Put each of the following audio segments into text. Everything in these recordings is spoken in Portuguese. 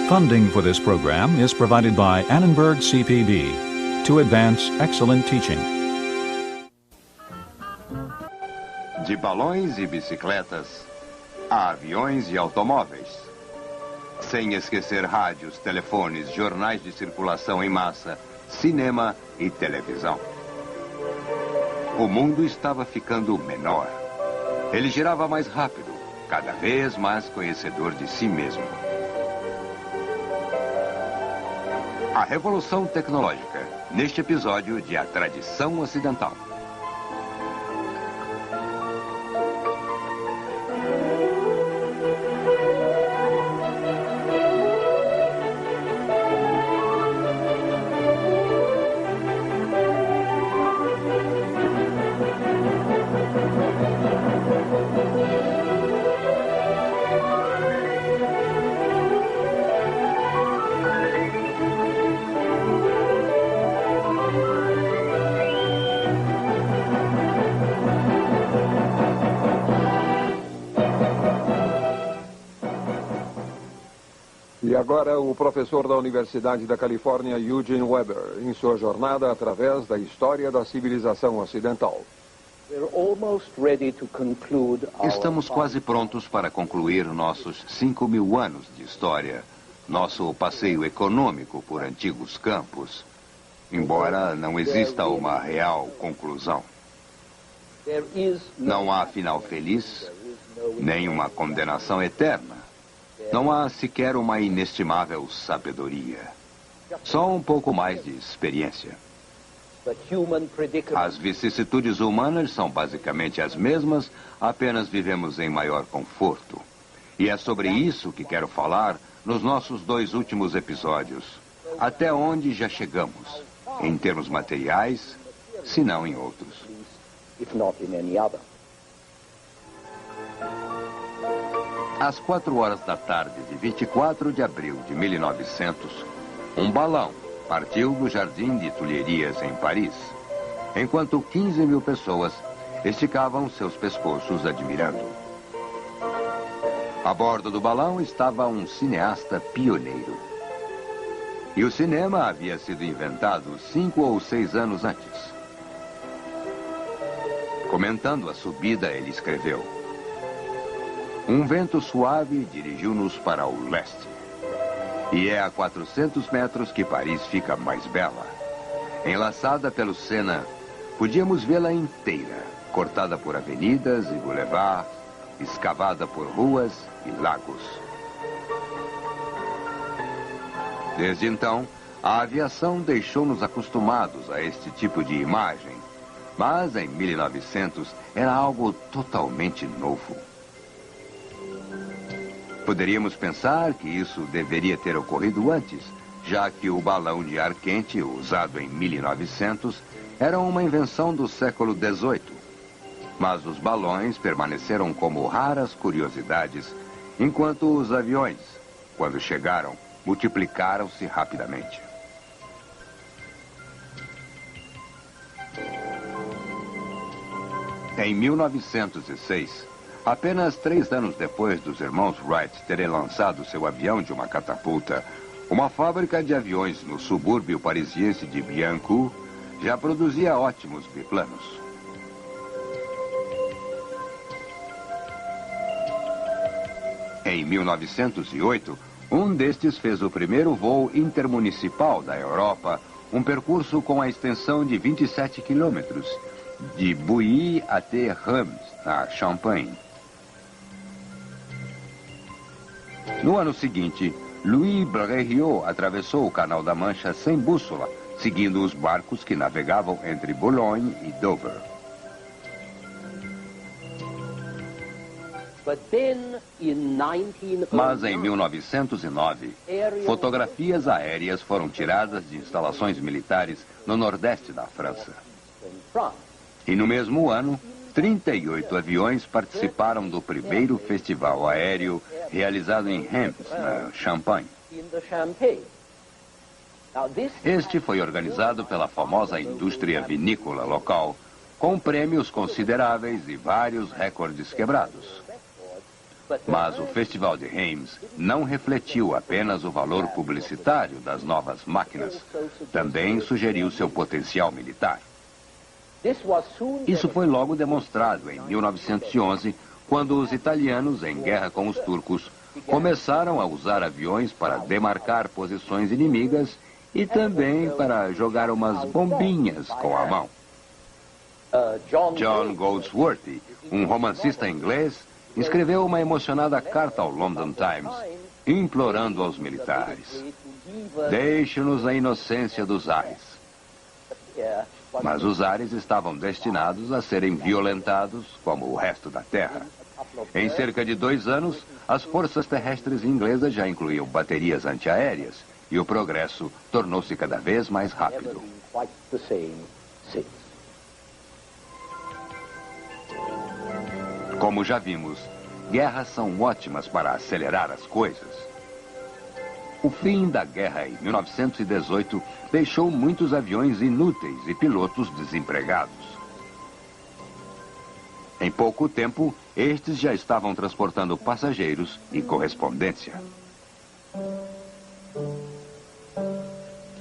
Funding for this program is provided by Annenberg CPB to advance excellent teaching. De balões e bicicletas a aviões e automóveis. Sem esquecer rádios, telefones, jornais de circulação em massa, cinema e televisão. O mundo estava ficando menor. Ele girava mais rápido, cada vez mais conhecedor de si mesmo. A revolução tecnológica, neste episódio de A Tradição Ocidental. E agora o professor da Universidade da Califórnia, Eugene Weber, em sua jornada através da história da civilização ocidental. Estamos quase prontos para concluir nossos 5.000 anos de história, nosso passeio econômico por antigos campos, embora não exista uma real conclusão. Não há final feliz, nem uma condenação eterna. Não há sequer uma inestimável sabedoria. Só um pouco mais de experiência. As vicissitudes humanas são basicamente as mesmas, apenas vivemos em maior conforto. E é sobre isso que quero falar nos nossos 2 últimos episódios. Até onde já chegamos, em termos materiais, se não em outros. Às 4 horas da tarde de 24 de abril de 1900, um balão partiu do Jardim de Tulherias, em Paris, enquanto 15.000 pessoas esticavam seus pescoços admirando. A bordo do balão estava um cineasta pioneiro. E o cinema havia sido inventado 5 ou 6 anos antes. Comentando a subida, ele escreveu: "Um vento suave dirigiu-nos para o leste. E é a 400 metros que Paris fica mais bela. Enlaçada pelo Sena, podíamos vê-la inteira, cortada por avenidas e boulevards, escavada por ruas e lagos." Desde então, a aviação deixou-nos acostumados a este tipo de imagem. Mas em 1900 era algo totalmente novo. Poderíamos pensar que isso deveria ter ocorrido antes, já que o balão de ar quente, usado em 1900, era uma invenção do século XVIII. Mas os balões permaneceram como raras curiosidades, enquanto os aviões, quando chegaram, multiplicaram-se rapidamente. Em 1906, apenas 3 anos depois dos irmãos Wright terem lançado seu avião de uma catapulta, uma fábrica de aviões no subúrbio parisiense de Billancourt já produzia ótimos biplanos. Em 1908, um destes fez o primeiro voo intermunicipal da Europa, um percurso com a extensão de 27 quilômetros, de Bouilly até Reims, na Champagne. No ano seguinte, Louis Blériot atravessou o Canal da Mancha sem bússola, seguindo os barcos que navegavam entre Boulogne e Dover. Mas em 1909, fotografias aéreas foram tiradas de instalações militares no nordeste da França. E no mesmo ano, 38 aviões participaram do primeiro festival aéreo realizado em Reims, na Champagne. Este foi organizado pela famosa indústria vinícola local, com prêmios consideráveis e vários recordes quebrados. Mas o Festival de Reims não refletiu apenas o valor publicitário das novas máquinas, também sugeriu seu potencial militar. Isso foi logo demonstrado em 1911, quando os italianos, em guerra com os turcos, começaram a usar aviões para demarcar posições inimigas e também para jogar umas bombinhas com a mão. John Goldsworthy, um romancista inglês, escreveu uma emocionada carta ao London Times, implorando aos militares: deixe-nos a inocência dos ares. Mas os ares estavam destinados a serem violentados como o resto da terra. Em cerca de 2 anos, as forças terrestres inglesas já incluíam baterias antiaéreas e o progresso tornou-se cada vez mais rápido. Como já vimos, guerras são ótimas para acelerar as coisas. O fim da guerra em 1918 deixou muitos aviões inúteis e pilotos desempregados. Em pouco tempo, estes já estavam transportando passageiros e correspondência.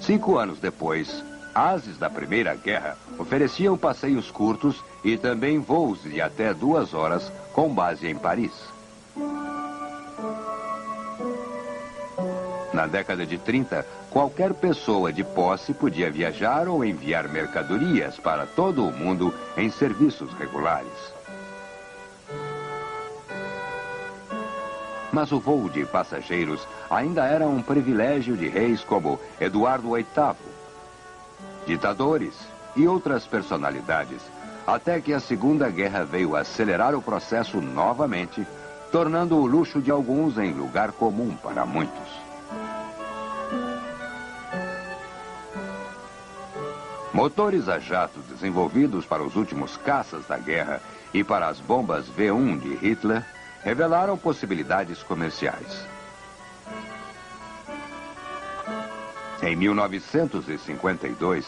5 anos depois, ases da Primeira Guerra ofereciam passeios curtos e também voos de até 2 horas com base em Paris. Na década de 30, qualquer pessoa de posse podia viajar ou enviar mercadorias para todo o mundo em serviços regulares. Mas o voo de passageiros ainda era um privilégio de reis como Eduardo VIII, ditadores e outras personalidades, até que a Segunda Guerra veio acelerar o processo novamente, tornando o luxo de alguns em lugar comum para muitos. Motores a jato desenvolvidos para os últimos caças da guerra e para as bombas V1 de Hitler revelaram possibilidades comerciais. Em 1952,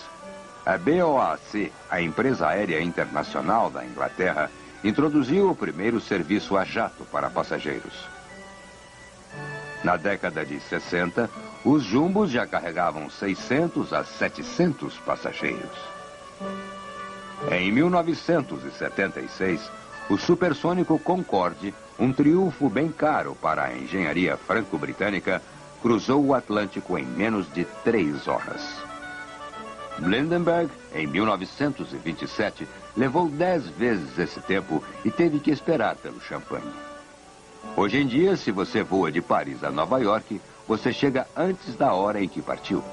a BOAC, a empresa aérea internacional da Inglaterra, introduziu o primeiro serviço a jato para passageiros. Na década de 60, os jumbos já carregavam 600 a 700 passageiros. Em 1976, o supersônico Concorde, um triunfo bem caro para a engenharia franco-britânica, cruzou o Atlântico em menos de 3 horas. Blindenberg, em 1927, levou 10 vezes esse tempo e teve que esperar pelo champanhe. Hoje em dia, se você voa de Paris a Nova York, você chega antes da hora em que partiu.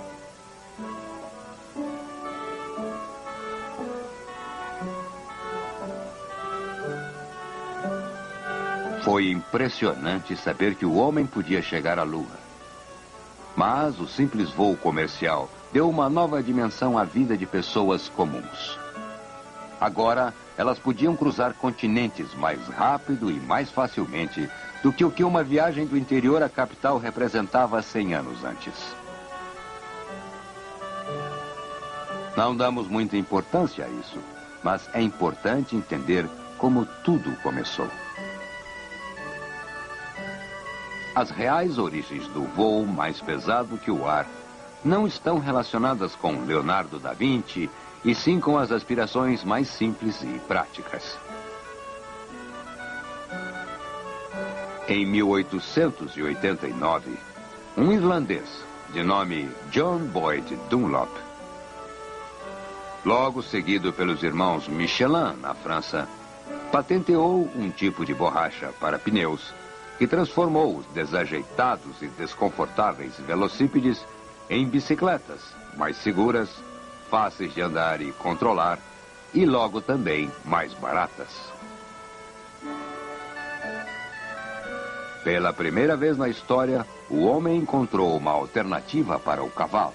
Foi impressionante saber que o homem podia chegar à Lua. Mas o simples voo comercial deu uma nova dimensão à vida de pessoas comuns. Agora, elas podiam cruzar continentes mais rápido e mais facilmente do que o que uma viagem do interior à capital representava 100 anos antes. Não damos muita importância a isso, mas é importante entender como tudo começou. As reais origens do voo mais pesado que o ar não estão relacionadas com Leonardo da Vinci, e sim com as aspirações mais simples e práticas. Em 1889, um irlandês de nome John Boyd Dunlop, logo seguido pelos irmãos Michelin na França, patenteou um tipo de borracha para pneus que transformou os desajeitados e desconfortáveis velocípedes em bicicletas mais seguras, fáceis de andar e controlar, e logo também mais baratas. Pela primeira vez na história, o homem encontrou uma alternativa para o cavalo,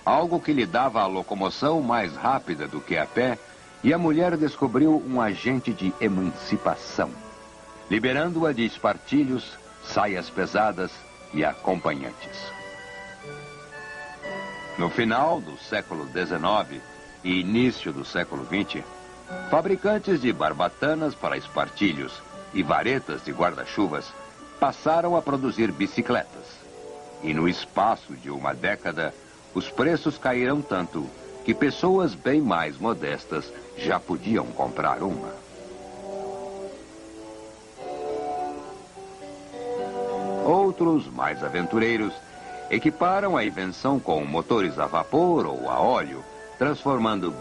algo que lhe dava a locomoção mais rápida do que a pé, e a mulher descobriu um agente de emancipação, liberando-a de espartilhos, saias pesadas e acompanhantes. No final do século XIX e início do século XX, fabricantes de barbatanas para espartilhos e varetas de guarda-chuvas passaram a produzir bicicletas. E no espaço de uma década, os preços caíram tanto que pessoas bem mais modestas já podiam comprar uma. Outros, mais aventureiros, equiparam a invenção com motores a vapor ou a óleo, transformando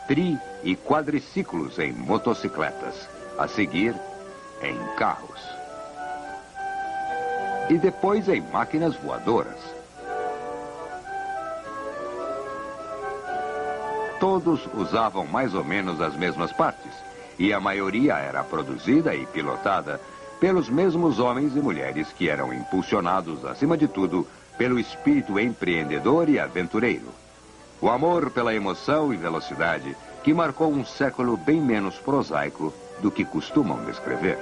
tri e quadriciclos em motocicletas, a seguir em carros. E depois em máquinas voadoras. Todos usavam mais ou menos as mesmas partes, e a maioria era produzida e pilotada pelos mesmos homens e mulheres que eram impulsionados, acima de tudo, pelo espírito empreendedor e aventureiro. O amor pela emoção e velocidade que marcou um século bem menos prosaico do que costumam descrever.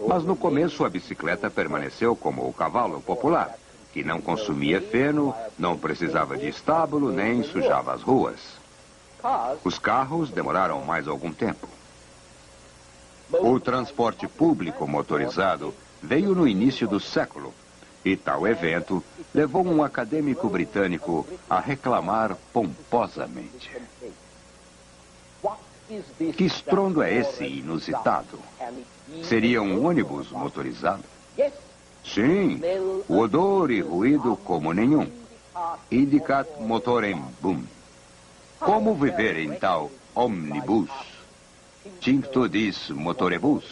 Mas no começo a bicicleta permaneceu como o cavalo popular, que não consumia feno, não precisava de estábulo, nem sujava as ruas. Os carros demoraram mais algum tempo. O transporte público motorizado veio no início do século, e tal evento levou um acadêmico britânico a reclamar pomposamente. Que estrondo é esse inusitado? Seria um ônibus motorizado? Sim, o odor e ruído como nenhum. Indicat motorem boom. Como viver em tal omnibus? Tincto dis motorebus.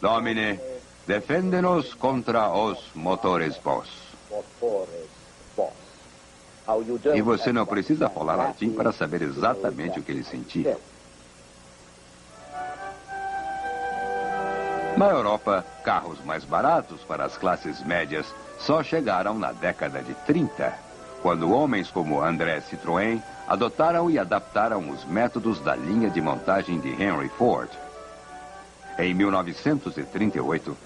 Domine, defende-nos contra os motores vós. E você não precisa falar latim para saber exatamente o que ele sentia. Na Europa, carros mais baratos para as classes médias só chegaram na década de 30, quando homens como André Citroën adotaram e adaptaram os métodos da linha de montagem de Henry Ford. Em 1938,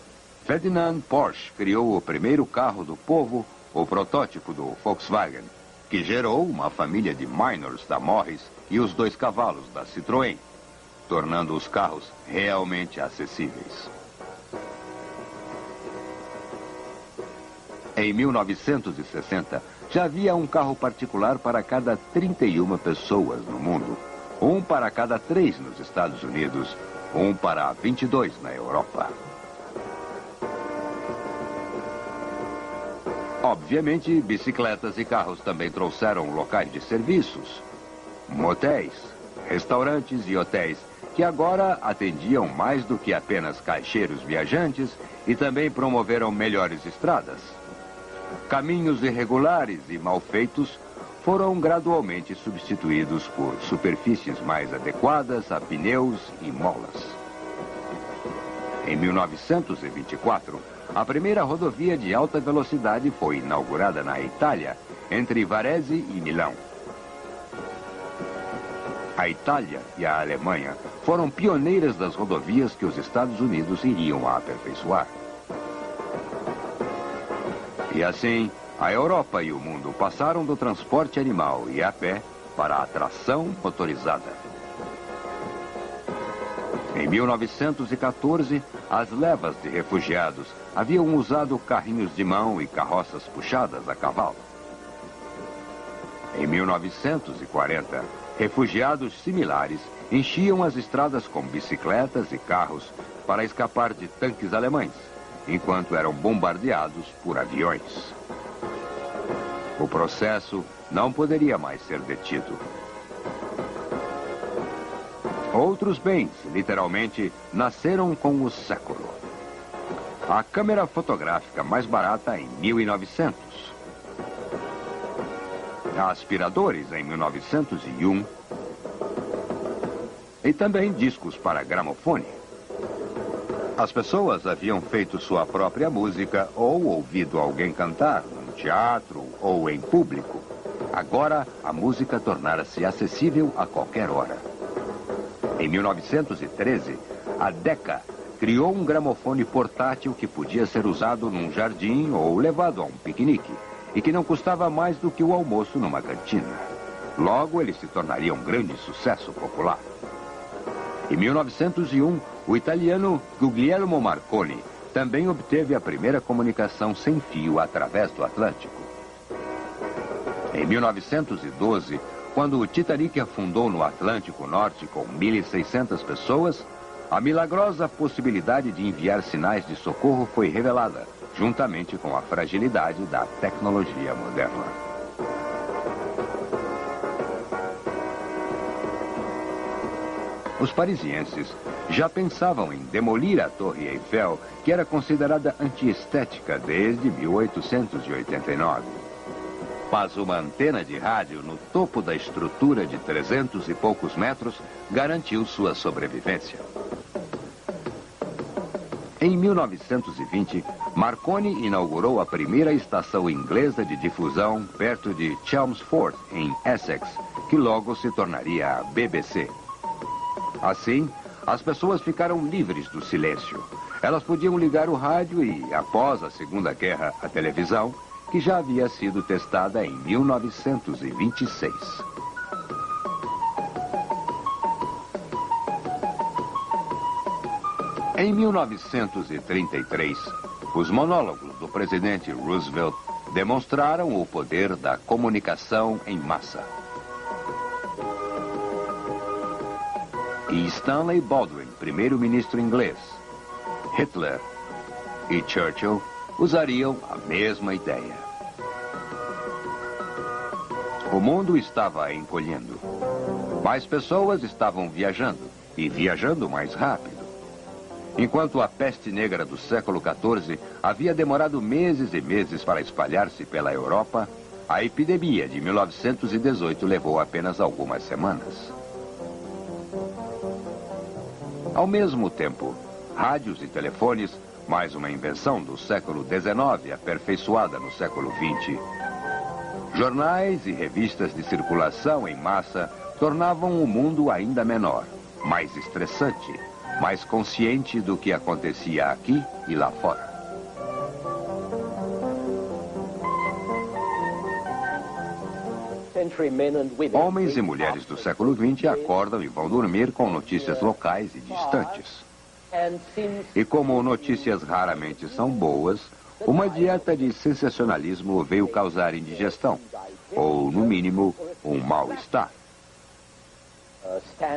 Ferdinand Porsche criou o primeiro carro do povo, o protótipo do Volkswagen, que gerou uma família de minors da Morris e os 2 cavalos da Citroën, tornando os carros realmente acessíveis. Em 1960, já havia um carro particular para cada 31 pessoas no mundo, um para cada 3 nos Estados Unidos, um para 22 na Europa. Obviamente, bicicletas e carros também trouxeram locais de serviços, motéis, restaurantes e hotéis que agora atendiam mais do que apenas caixeiros viajantes e também promoveram melhores estradas. Caminhos irregulares e mal feitos foram gradualmente substituídos por superfícies mais adequadas a pneus e molas. Em 1924, a primeira rodovia de alta velocidade foi inaugurada na Itália, entre Varese e Milão. A Itália e a Alemanha foram pioneiras das rodovias que os Estados Unidos iriam aperfeiçoar. E assim, a Europa e o mundo passaram do transporte animal e a pé para a tração motorizada. Em 1914, as levas de refugiados haviam usado carrinhos de mão e carroças puxadas a cavalo. Em 1940, refugiados similares enchiam as estradas com bicicletas e carros para escapar de tanques alemães, enquanto eram bombardeados por aviões. O processo não poderia mais ser detido. Outros bens, literalmente, nasceram com o século. A câmera fotográfica mais barata em 1900. Aspiradores em 1901. E também discos para gramofone. As pessoas haviam feito sua própria música ou ouvido alguém cantar num teatro ou em público. Agora, a música tornara-se acessível a qualquer hora. Em 1913, a Decca criou um gramofone portátil que podia ser usado num jardim ou levado a um piquenique, e que não custava mais do que o almoço numa cantina. Logo, ele se tornaria um grande sucesso popular. Em 1901, o italiano Guglielmo Marconi também obteve a primeira comunicação sem fio através do Atlântico. Em 1912, quando o Titanic afundou no Atlântico Norte com 1.600 pessoas, a milagrosa possibilidade de enviar sinais de socorro foi revelada, juntamente com a fragilidade da tecnologia moderna. Os parisienses já pensavam em demolir a Torre Eiffel, que era considerada antiestética desde 1889. Mas uma antena de rádio no topo da estrutura de 300 e poucos metros garantiu sua sobrevivência. Em 1920, Marconi inaugurou a primeira estação inglesa de difusão perto de Chelmsford, em Essex, que logo se tornaria a BBC. Assim, as pessoas ficaram livres do silêncio. Elas podiam ligar o rádio e, após a Segunda Guerra, a televisão, que já havia sido testada em 1926. Em 1933, os monólogos do presidente Roosevelt demonstraram o poder da comunicação em massa. E Stanley Baldwin, primeiro-ministro inglês, Hitler e Churchill usariam a mesma ideia. O mundo estava encolhendo. Mais pessoas estavam viajando, e viajando mais rápido. Enquanto a peste negra do século XIV havia demorado meses e meses para espalhar-se pela Europa, a epidemia de 1918 levou apenas algumas semanas. Ao mesmo tempo, rádios e telefones, mais uma invenção do século XIX aperfeiçoada no século XX, jornais e revistas de circulação em massa tornavam o mundo ainda menor, mais estressante, mais consciente do que acontecia aqui e lá fora. Homens e mulheres do século XX acordam e vão dormir com notícias locais e distantes. E como notícias raramente são boas, uma dieta de sensacionalismo veio causar indigestão, ou, no mínimo, um mal-estar.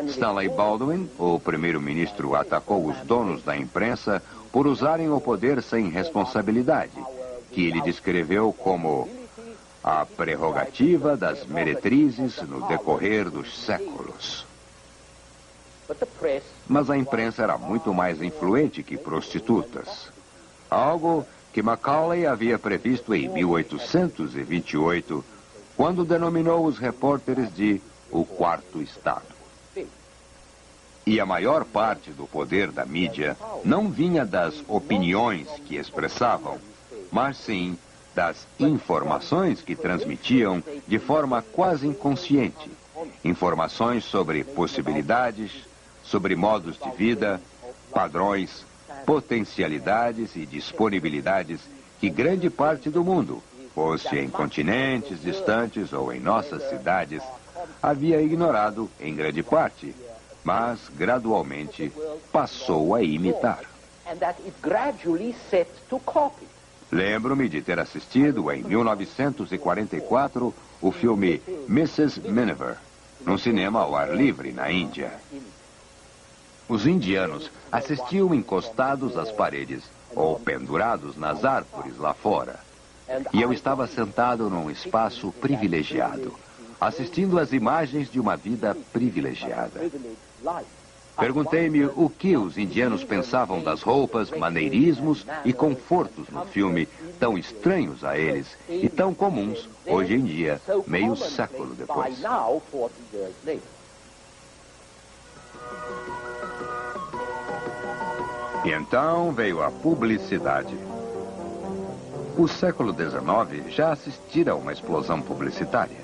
Stanley Baldwin, o primeiro-ministro, atacou os donos da imprensa por usarem o poder sem responsabilidade, que ele descreveu como a prerrogativa das meretrizes no decorrer dos séculos. Mas a imprensa era muito mais influente que prostitutas. Algo que Macaulay havia previsto em 1828, quando denominou os repórteres de o Quarto Estado. E a maior parte do poder da mídia não vinha das opiniões que expressavam, mas sim das informações que transmitiam de forma quase inconsciente. Informações sobre possibilidades, sobre modos de vida, padrões, potencialidades e disponibilidades que grande parte do mundo, fosse em continentes distantes ou em nossas cidades, havia ignorado em grande parte, mas gradualmente passou a imitar. Lembro-me de ter assistido em 1944 o filme Mrs. Miniver, num cinema ao ar livre na Índia. Os indianos assistiam encostados às paredes ou pendurados nas árvores lá fora. E eu estava sentado num espaço privilegiado, assistindo às imagens de uma vida privilegiada. Perguntei-me o que os indianos pensavam das roupas, maneirismos e confortos no filme, tão estranhos a eles e tão comuns hoje em dia, meio século depois. E então veio a publicidade. O século XIX já assistira a uma explosão publicitária.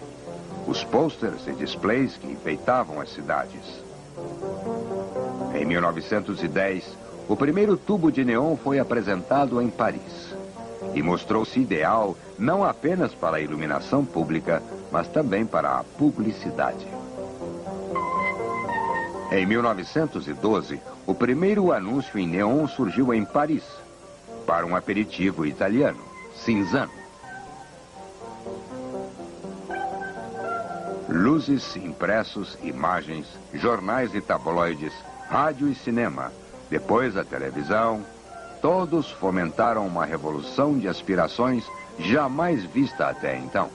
Os posters e displays que enfeitavam as cidades. Em 1910, o primeiro tubo de neon foi apresentado em Paris. E mostrou-se ideal não apenas para a iluminação pública, mas também para a publicidade. Em 1912, o primeiro anúncio em neon surgiu em Paris, para um aperitivo italiano, Cinzano. Luzes, impressos, imagens, jornais e tabloides, rádio e cinema, depois a televisão, todos fomentaram uma revolução de aspirações jamais vista até então.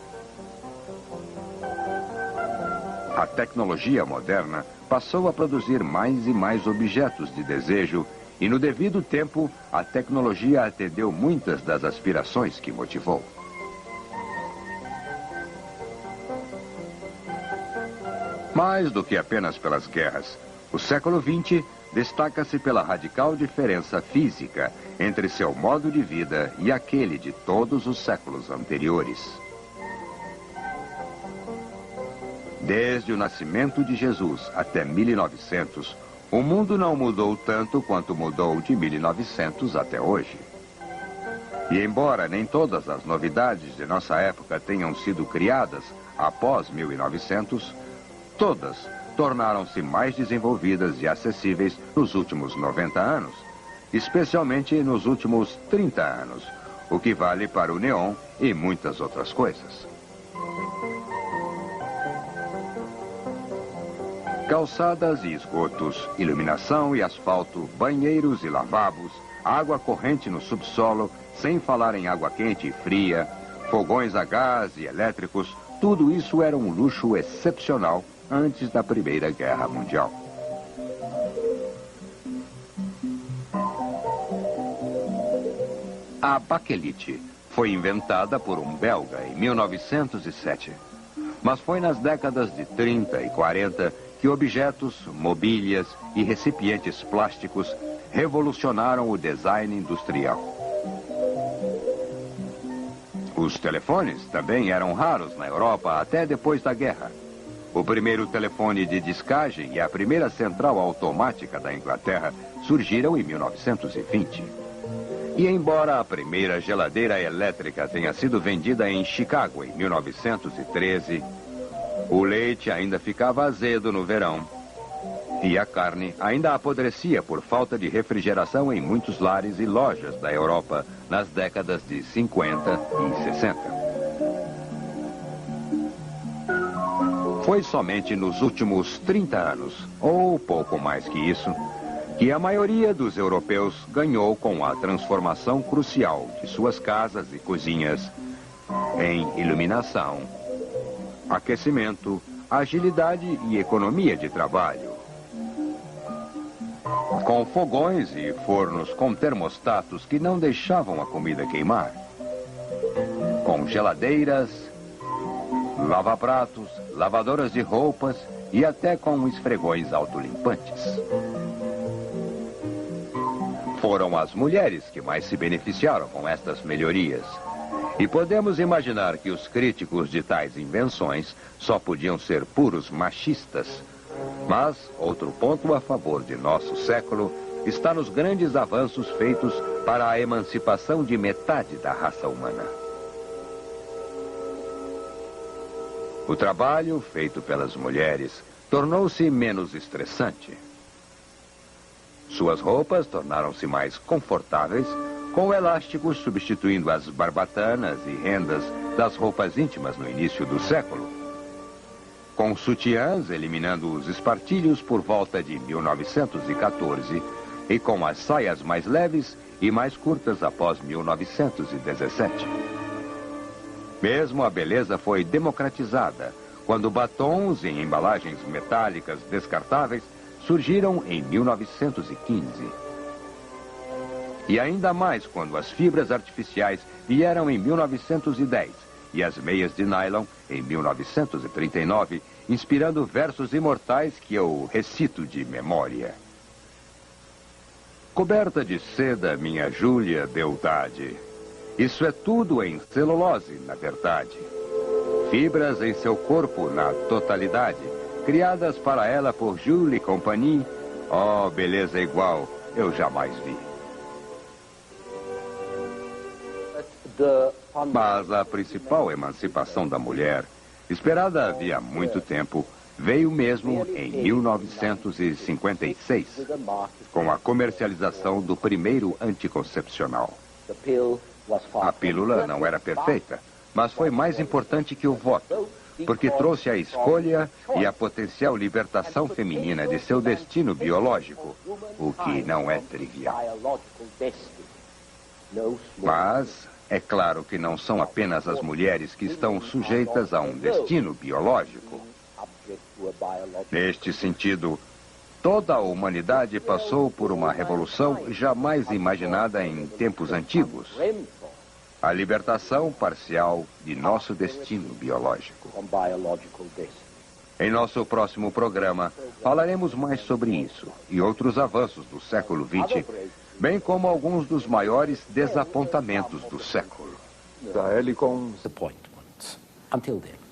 A tecnologia moderna passou a produzir mais e mais objetos de desejo e, no devido tempo, a tecnologia atendeu muitas das aspirações que motivou. Mais do que apenas pelas guerras, o século XX destaca-se pela radical diferença física entre seu modo de vida e aquele de todos os séculos anteriores. Desde o nascimento de Jesus até 1900, o mundo não mudou tanto quanto mudou de 1900 até hoje. E embora nem todas as novidades de nossa época tenham sido criadas após 1900, todas tornaram-se mais desenvolvidas e acessíveis nos últimos 90 anos, especialmente nos últimos 30 anos, o que vale para o neon e muitas outras coisas. Calçadas e esgotos, iluminação e asfalto, banheiros e lavabos, água corrente no subsolo, sem falar em água quente e fria, fogões a gás e elétricos, tudo isso era um luxo excepcional antes da Primeira Guerra Mundial. A baquelite foi inventada por um belga em 1907, mas foi nas décadas de 30 e 40 que objetos, mobílias e recipientes plásticos revolucionaram o design industrial. Os telefones também eram raros na Europa até depois da guerra. O primeiro telefone de discagem e a primeira central automática da Inglaterra surgiram em 1920. E embora a primeira geladeira elétrica tenha sido vendida em Chicago em 1913, o leite ainda ficava azedo no verão. E a carne ainda apodrecia por falta de refrigeração em muitos lares e lojas da Europa nas décadas de 50 e 60. Foi somente nos últimos 30 anos, ou pouco mais que isso, que a maioria dos europeus ganhou com a transformação crucial de suas casas e cozinhas em iluminação, aquecimento, agilidade e economia de trabalho. Com fogões e fornos com termostatos que não deixavam a comida queimar. Com geladeiras, lava-pratos, lavadoras de roupas e até com esfregões autolimpantes. Foram as mulheres que mais se beneficiaram com estas melhorias. E podemos imaginar que os críticos de tais invenções só podiam ser puros machistas. Mas outro ponto a favor de nosso século está nos grandes avanços feitos para a emancipação de metade da raça humana. O trabalho feito pelas mulheres tornou-se menos estressante. Suas roupas tornaram-se mais confortáveis, com elásticos substituindo as barbatanas e rendas das roupas íntimas no início do século. Com sutiãs eliminando os espartilhos por volta de 1914 e com as saias mais leves e mais curtas após 1917. Mesmo a beleza foi democratizada quando batons em embalagens metálicas descartáveis surgiram em 1915. E ainda mais quando as fibras artificiais vieram em 1910 e as meias de nylon em 1939, inspirando versos imortais que eu recito de memória. Coberta de seda, minha Júlia, beldade. Isso é tudo em celulose, na verdade. Fibras em seu corpo, na totalidade, criadas para ela por Jules Compagnie. Oh, beleza igual, eu jamais vi. Mas a principal emancipação da mulher Esperada havia muito tempo, veio mesmo em 1956, com a comercialização do primeiro anticoncepcional. A pílula não era perfeita, mas foi mais importante que o voto, porque trouxe a escolha e a potencial libertação feminina de seu destino biológico, o que não é trivial. Mas é claro que não são apenas as mulheres que estão sujeitas a um destino biológico. Neste sentido, toda a humanidade passou por uma revolução jamais imaginada em tempos antigos. A libertação parcial de nosso destino biológico. Em nosso próximo programa, falaremos mais sobre isso e outros avanços do século XX, bem como alguns dos maiores desapontamentos do século. Da Helicon. Disappointment. Until then.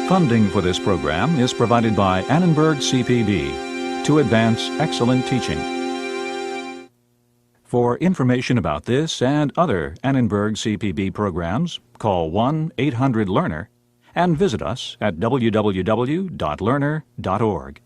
Funding for this program is provided by Annenberg CPB to advance excellent teaching. For information about this and other Annenberg CPB programs, call 1-800-LEARNER and visit us at www.learner.org.